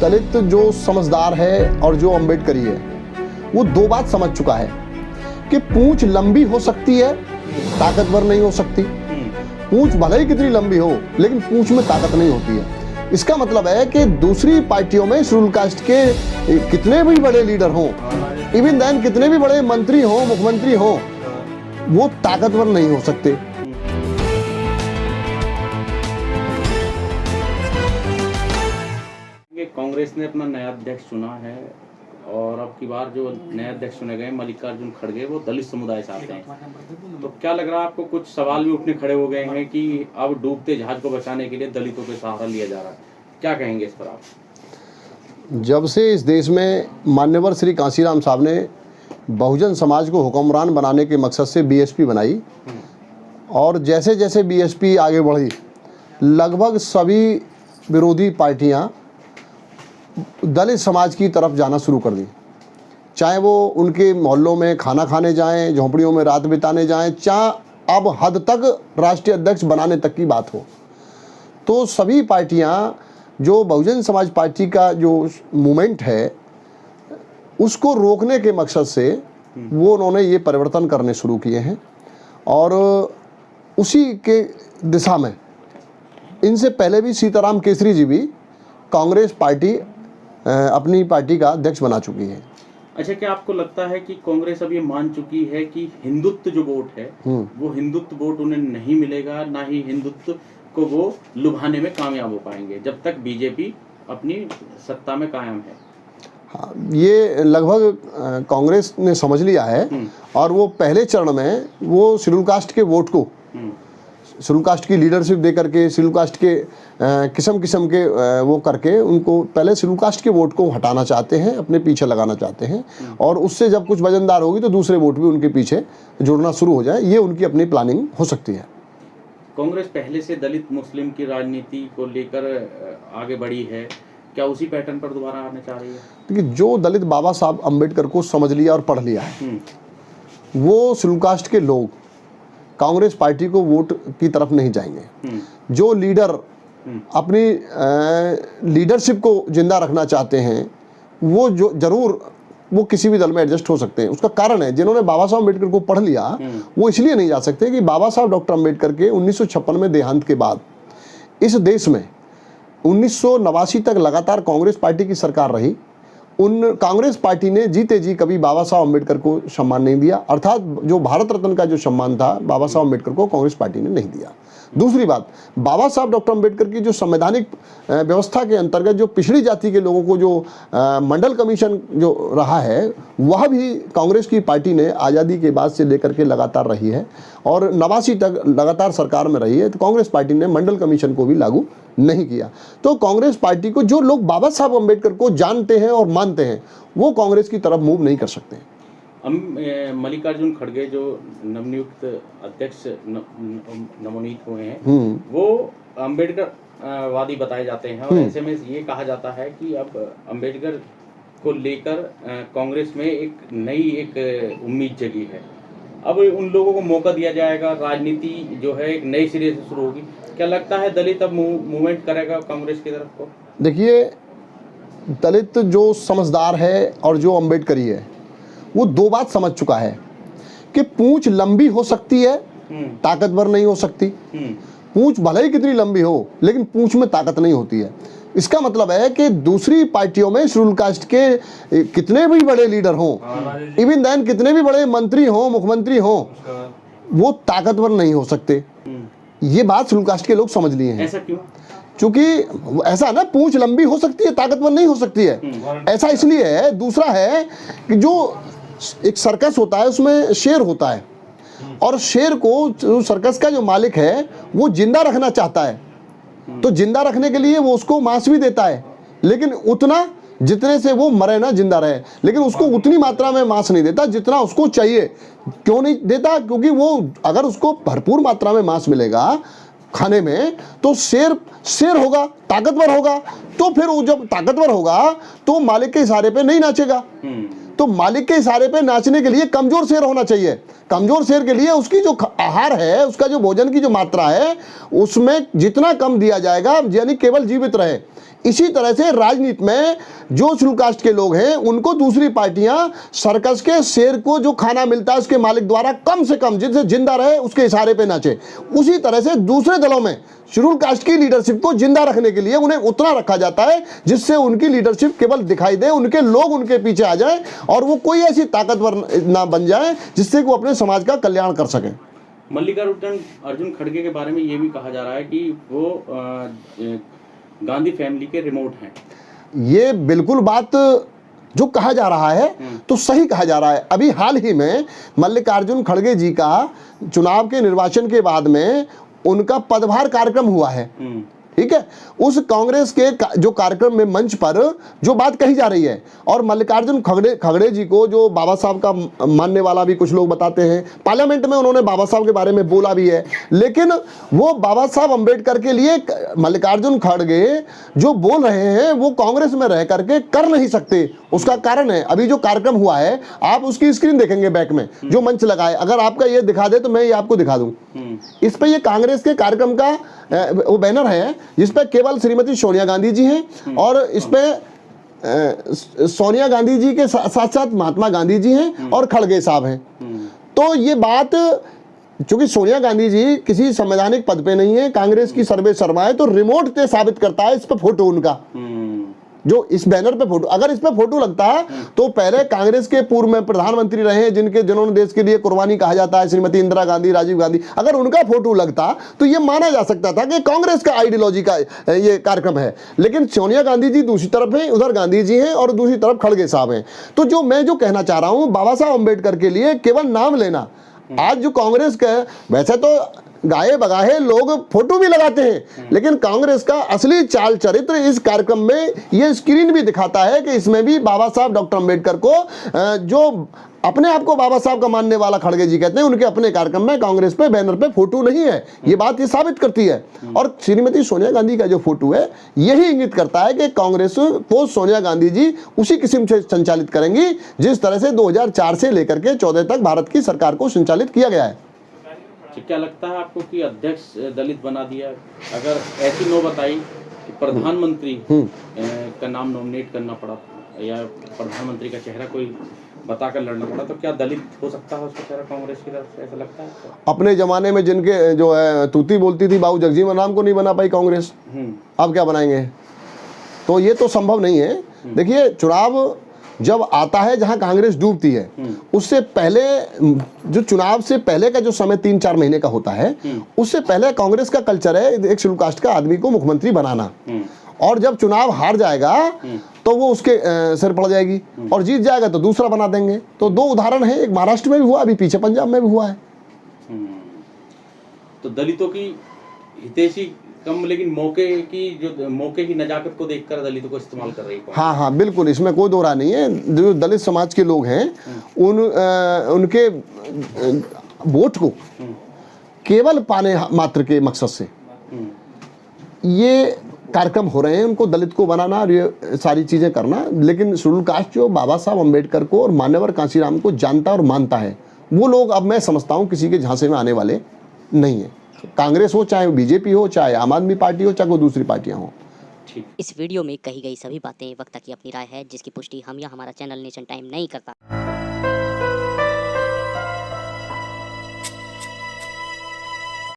दलित जो समझदार है और जो अम्बेडकरी है वो दो बात समझ चुका है कि पूंछ लंबी हो सकती है, ताकतवर नहीं हो सकती। पूंछ भले ही कितनी लंबी हो लेकिन पूंछ में ताकत नहीं होती है। इसका मतलब है कि दूसरी पार्टियों में शेड्यूल कास्ट के कितने भी बड़े लीडर हों, इवन देन कितने भी बड़े मंत्री हों, मुख्यमंत्री हों, वो ताकतवर नहीं हो सकते। कांग्रेस ने अपना नया अध्यक्ष चुना है और अब की बार जो नए अध्यक्ष चुने गए मल्लिकार्जुन खड़गे वो दलित समुदाय से आते हैं। तो क्या लग रहा है आपको, कुछ सवाल भी उठने खड़े हो गए हैं कि अब डूबते जहाज को बचाने के लिए दलितों के सहारा लिया जा रहा है, क्या कहेंगे इस पर आप? जब से इस देश में मान्यवर श्री कांशीराम साहब ने बहुजन समाज को हुक्मरान बनाने के मकसद से बीएसपी बनाई और जैसे जैसे बीएसपी आगे बढ़ी लगभग सभी विरोधी पार्टियां दलित समाज की तरफ जाना शुरू कर दी। चाहे वो उनके मोहल्लों में खाना खाने जाएं, झोंपड़ियों में रात बिताने जाएं, चाहे अब हद तक राष्ट्रीय अध्यक्ष बनाने तक की बात हो। तो सभी पार्टियां जो बहुजन समाज पार्टी का जो मूवमेंट है उसको रोकने के मकसद से वो उन्होंने ये परिवर्तन करने शुरू किए हैं और उसी के दिशा में इनसे पहले भी सीताराम केसरी जी भी कांग्रेस पार्टी अपनी पार्टी का अध्यक्ष बना चुकी है। अच्छा, क्या आपको लगता है कि कांग्रेस अब ये मान चुकी है कि हिंदुत्व जो वोट है वो हिंदुत्व वोट उन्हें नहीं मिलेगा, ना ही हिंदुत्व को वो लुभाने में कामयाब हो पाएंगे जब तक बीजेपी अपनी सत्ता में कायम है? हाँ, ये लगभग कांग्रेस ने समझ लिया है और वो पहले चरण में वो शेड्यूल कास्ट के वोट को, शेड्यूल कास्ट की लीडरशिप दे करके, शेड्यूल कास्ट के किस्म किस्म के वो करके उनको पहले शेड्यूल कास्ट के वोट को हटाना चाहते हैं, अपने पीछे लगाना चाहते हैं और उससे जब कुछ वजनदार होगी तो दूसरे वोट भी उनके पीछे जुड़ना शुरू हो जाए। ये उनकी अपनी प्लानिंग हो सकती है। कांग्रेस पहले से दलित मुस्लिम की राजनीति को लेकर आगे बढ़ी है, क्या उसी पैटर्न पर दोबारा आने चाह रही है? देखिए, जो दलित बाबा साहब अम्बेडकर को समझ लिया और पढ़ लिया है वो शेड्यूल कास्ट के लोग कांग्रेस पार्टी को वोट की तरफ नहीं जाएंगे। जो लीडर अपनी लीडरशिप को जिंदा रखना चाहते हैं वो जो जरूर वो किसी भी दल में एडजस्ट हो सकते हैं। उसका कारण है, जिन्होंने बाबा साहब अम्बेडकर को पढ़ लिया वो इसलिए नहीं जा सकते कि बाबा साहब डॉक्टर अम्बेडकर के 1956 में देहांत के बाद इस देश में 1989 तक लगातार कांग्रेस पार्टी की सरकार रही। उन कांग्रेस पार्टी ने जीते जी कभी बाबा साहब अम्बेडकर को सम्मान नहीं दिया, अर्थात जो भारत रत्न का जो सम्मान था बाबा साहब अम्बेडकर को कांग्रेस पार्टी ने नहीं दिया। दूसरी बात, बाबा साहब डॉक्टर अम्बेडकर की जो संवैधानिक व्यवस्था के अंतर्गत जो पिछड़ी जाति के लोगों को जो मंडल कमीशन जो रहा है वह भी कांग्रेस की पार्टी ने आज़ादी के बाद से लेकर के लगातार रही है और 89 तक लगातार सरकार में रही है। तो कांग्रेस पार्टी ने मंडल कमीशन को भी लागू नहीं किया। तो कांग्रेस पार्टी को जो लोग बाबा साहब अम्बेडकर को जानते हैं और मानते हैं वो कांग्रेस की तरफ मूव नहीं कर सकते। मल्लिकार्जुन खड़गे जो नवनियुक्त अध्यक्ष नवोनीत हुए हैं वो अम्बेडकर वादी बताए जाते हैं और ऐसे में ये कहा जाता है कि अब अम्बेडकर को लेकर कांग्रेस में एक नई उम्मीद जगी है। अब उन लोगों को मौका दिया जाएगा, राजनीति जो है एक नई सिरे से शुरू होगी। क्या लगता है दलित अब मूवमेंट करेगा कांग्रेस की तरफ को? देखिए, दलित जो समझदार है और जो अम्बेडकरी है वो दो बात समझ चुका है कि पूंछ लंबी हो सकती है, ताकतवर नहीं हो सकती। पूंछ भले ही कितनी लंबी हो लेकिन पूंछ में ताकत नहीं होती है। इसका मतलब है कि दूसरी पार्टियों में शेड्यूल कास्ट के कितने भी बड़े लीडर हों, इवन देन कितने भी बड़े मंत्री हों, मुख्यमंत्री हों, वो ताकतवर नहीं हो सकते। ये बात शेड्यूल कास्ट के लोग समझ लिए हैं। ऐसा क्यों? क्योंकि ऐसा ना, पूंछ लंबी हो सकती है, ताकतवर नहीं हो सकती है। ऐसा इसलिए है। दूसरा है कि जो एक सर्कस होता है उसमें शेर होता है और शेर को सर्कस का जो मालिक है वो जिंदा रखना चाहता है, तो जिंदा रखने के लिए वो उसको मांस भी देता है, लेकिन उतना जितने से वो मरे ना, जिंदा रहे, लेकिन उसको उतनी मात्रा में मांस नहीं देता जितना उसको चाहिए। क्यों नहीं देता? क्योंकि वो अगर उसको भरपूर मात्रा में मांस मिलेगा खाने में तो शेर होगा, ताकतवर होगा। तो फिर वो जब ताकतवर होगा तो मालिक के इशारे पे नहीं नाचेगा। तो मालिक के इशारे पे नाचने के लिए कमजोर शेर होना चाहिए। कमजोर शेर के लिए उसकी जो आहार है, उसका जो भोजन की जो मात्रा है उसमें जितना कम दिया जाएगा, यानी केवल जीवित रहे, इसी तरह से राजनीति में जो शेड्यूल कास्ट के लोग हैं उनको दूसरी पार्टियां सर्कस के शेर को जो खाना मिलता है उसके मालिक द्वारा कम से कम जिससे जिंदा रहे उसके इशारे पे नाचे, उसी तरह से दूसरे दलों में शेड्यूल कास्ट की लीडरशिप को जिंदा रखने के लिए उन्हें उतना रखा जाता है जिससे उनकी लीडरशिप केवल दिखाई दे, उनके लोग उनके पीछे आ जाएं और वो कोई ऐसी ताकतवर ना बन जाए जिससे वो अपने समाज का कल्याण कर सकें। मल्लिकार्जुन खड़गे के बारे में ये भी कहा जा रहा है कि वो गांधी फैमिली के रिमोट हैं। ये बिल्कुल बात जो कहा जा रहा है तो सही कहा जा रहा है। अभी हाल ही में मल्लिकार्जुन खड़गे जी का चुनाव के निर्वाचन के बाद में उनका पदभार कार्यक्रम हुआ है, ठीक है। उस कांग्रेस के जो कार्यक्रम में मंच पर जो बात कही जा रही है और मल्लिकार्जुन खड़गे जी को जो बाबा साहब का मानने वाला भी कुछ लोग बताते हैं, पार्लियामेंट में उन्होंने बाबा साहब के बारे में बोला भी है, लेकिन वो बाबा साहब अम्बेडकर के लिए मल्लिकार्जुन खड़गे जो बोल रहे हैं वो कांग्रेस में रह करके कर नहीं सकते। उसका कारण है अभी जो कार्यक्रम हुआ है, आप उसकी स्क्रीन देखेंगे बैक में जो मंच लगा है, अगर आपका ये दिखा दे तो मैं ये आपको दिखा दूं। इस पे ये कांग्रेस के कार्यक्रम का वो बैनर है जिस पे केवल श्रीमती सोनिया गांधी जी हैं और इस पे सोनिया गांधी जी के साथ साथ महात्मा गांधी जी हैं और खड़गे साहब हैं। तो ये बात चूंकि सोनिया गांधी जी किसी संवैधानिक पद पे नहीं है, कांग्रेस की सर्वे सर्वा है, तो रिमोट से साबित करता है इस पे फोटो उनका जो इस बैनर पे फोटो, अगर इस पे फोटो लगता है तो पहले कांग्रेस के पूर्व में प्रधानमंत्री रहे हैं जिन्होंने देश के लिए कुर्बानी कहा जाता है, श्रीमती इंदिरा गांधी, राजीव गांधी, अगर उनका फोटो लगता तो ये माना जा सकता था कि कांग्रेस का आइडियोलॉजी का ये कार्यक्रम है। लेकिन सोनिया गांधी जी दूसरी तरफ है, उधर गांधी जी हैं और दूसरी तरफ खड़गे साहब हैं। तो जो मैं जो कहना चाह रहा हूं, बाबा साहब अम्बेडकर के लिए केवल नाम लेना, आज जो कांग्रेस का वैसे तो गाए बगाहे लोग फोटो भी लगाते हैं, लेकिन कांग्रेस का असली चाल चरित्र इस कार्यक्रम में ये स्क्रीन भी दिखाता है कि इसमें भी बाबा साहब डॉक्टर अंबेडकर को जो अपने आप को बाबा साहब का मानने वाला खड़गे जी कहते हैं, उनके अपने कार्यक्रम में कांग्रेस पे बैनर पे फोटो नहीं है। ये बात ये साबित करती है। और श्रीमती सोनिया गांधी का जो फोटो है यही इंगित करता है कि कांग्रेस को सोनिया गांधी जी उसी किस्म से संचालित करेंगी जिस तरह से 2004 से लेकर के 14 तक भारत की सरकार को संचालित किया गया है। क्या लगता है आपको कि अध्यक्ष दलित बना दिया, अगर ऐसी नौबत आई कि प्रधानमंत्री का नाम नॉमिनेट करना पड़ा या प्रधानमंत्री का चेहरा कोई बताकर लड़ना पड़ा, तो क्या दलित हो सकता है उसका चेहरा कांग्रेस की तरफ से, ऐसा लगता है? अपने जमाने में जिनके जो है तूती बोलती थी बाबू जगजीवन राम को नहीं बना पाई कांग्रेस, अब क्या बनाएंगे? तो ये तो संभव नहीं है। देखिए, चुनाव जब आता है जहां कांग्रेस डूबती है, उससे पहले जो चुनाव से पहले का जो समय 3-4 महीने का होता है, उससे पहले कांग्रेस का कल्चर है एक शेड्यूल कास्ट का आदमी को मुख्यमंत्री बनाना, और जब चुनाव हार जाएगा तो वो उसके सिर पड़ जाएगी और जीत जाएगा तो दूसरा बना देंगे। तो 2 उदाहरण है, एक महाराष्ट्र में भी हुआ, अभी पीछे पंजाब में भी हुआ है। तो दलितों की हितैषी कम, लेकिन मौके की नजाकत को देखकर दलितों को इस्तेमाल कर रही है। हाँ, बिल्कुल, इसमें कोई दो राय नहीं है। जो दलित समाज के लोग हैं उनके वोट को केवल पाने मात्र के मकसद से ये कार्यक्रम हो रहे हैं, उनको दलित को बनाना और ये सारी चीजें करना। लेकिन शेड्यूल कास्ट जो बाबा साहब अम्बेडकर को और मान्यवर कांशीराम को जानता और मानता है, वो लोग अब मैं समझता हूँ किसी के झांसे में आने वाले नहीं है। कांग्रेस हो, चाहे बीजेपी हो, चाहे आम आदमी पार्टी हो, चाहे कोई दूसरी पार्टियां हो। इस वीडियो में कही गई सभी बातें वक्ता की अपनी राय है, जिसकी पुष्टि हम या हमारा चैनल नेशन टाइम नहीं करता।